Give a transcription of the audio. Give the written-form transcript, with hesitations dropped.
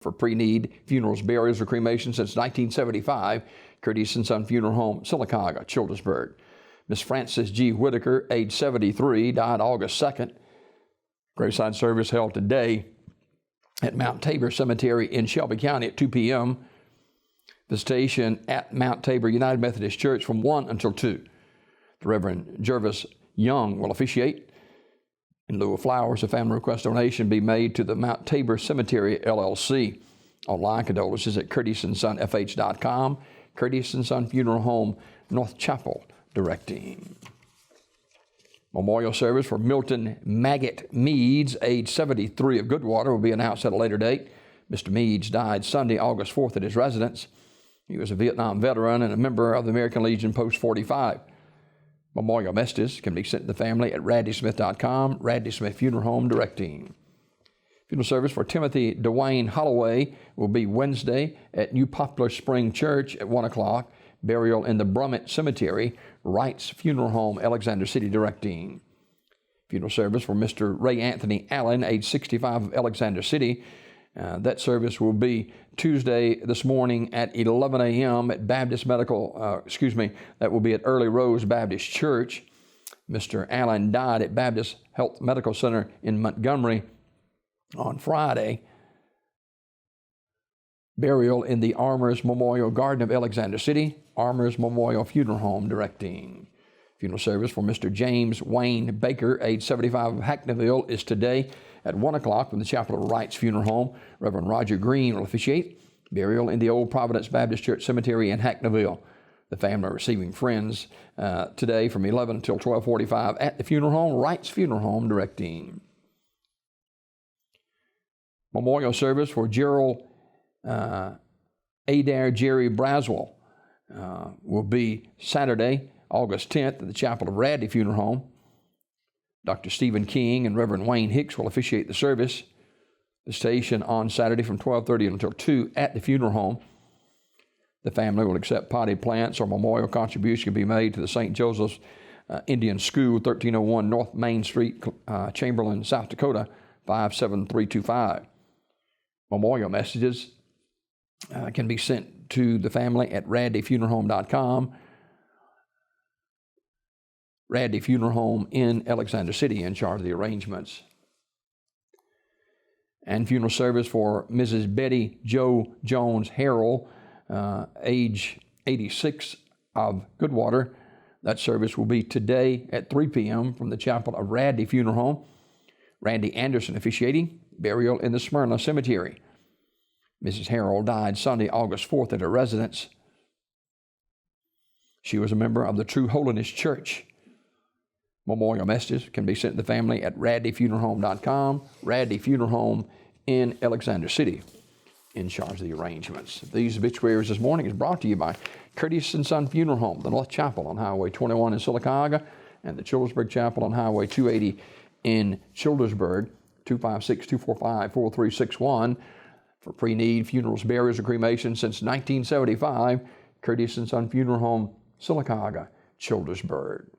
for pre-need funerals, burials, or cremation since 1975. Curtis and Son Funeral Home, Sylacauga, Childersburg. Miss Frances G. Whitaker, age 73, died August 2nd. Graveside service held today at Mount Tabor Cemetery in Shelby County at 2 p.m. Visitation at Mount Tabor United Methodist Church from 1 until 2. The Reverend Jervis Young will officiate. In lieu of flowers, a family request donation be made to the Mount Tabor Cemetery LLC. Online condolences at curtisondsonfh.com. Curtis and Son Funeral Home, North Chapel, directing. Memorial service for Milton Maggot Meads, age 73 of Goodwater, will be announced at a later date. Mr. Meads died Sunday, August 4th at his residence. He was a Vietnam veteran and a member of the American Legion Post 45. Memorial messages can be sent to the family at raddysmith.com. Raddy Smith Funeral Home, directing. Funeral service for Timothy Dwayne Holloway will be Wednesday at New Poplar Spring Church at 1 o'clock. Burial in the Brummett Cemetery, Wright's Funeral Home, Alexander City, directing. Funeral service for Mr. Ray Anthony Allen, age 65 of Alexander City. That service will be Tuesday this morning at 11 a.m. at that will be at Early Rose Baptist Church. Mr. Allen died at Baptist Health Medical Center in Montgomery on Friday. Burial in the Armours Memorial Garden of Alexander City, Armours Memorial Funeral Home, directing. Funeral service for Mr. James Wayne Baker, age 75 of Hackneyville, is today at 1 o'clock from the Chapel of Wright's Funeral Home. Reverend Roger Green will officiate. Burial in the Old Providence Baptist Church Cemetery in Hackneyville. The family are receiving friends today from 11 until 12:45 at the funeral home, Wright's Funeral Home, directing. Memorial service for Gerald Adair Jerry Braswell will be Saturday, August 10th at the Chapel of Radley Funeral Home. Dr. Stephen King and Reverend Wayne Hicks will officiate the service. The station on Saturday from 12:30 until 2 at the funeral home. The family will accept potted plants or memorial contribution can be made to the St. Joseph's Indian School, 1301 North Main Street, Chamberlain, South Dakota, 57325. Memorial messages can be sent to the family at raddyfuneralhome.com. Raddy Funeral Home in Alexander City in charge of the arrangements. And funeral service for Mrs. Betty Joe Jones Harrell, age 86 of Goodwater. That service will be today at 3 p.m. from the Chapel of Raddy Funeral Home. Randy Anderson officiating. Burial in the Smyrna Cemetery. Mrs. Harrell died Sunday, August 4th at her residence. She was a member of the True Holiness Church. Memorial messages can be sent to the family at raddyfuneralhome.com. Raddy Funeral Home in Alexander City in charge of the arrangements. These obituaries this morning is brought to you by Curtis and Son Funeral Home, the North Chapel on Highway 21 in Sylacauga, and the Childersburg Chapel on Highway 280 in Childersburg, 256-245-4361. For pre-need funerals, burials, or cremation since 1975, Curtis and Son Funeral Home, Sylacauga, Childersburg.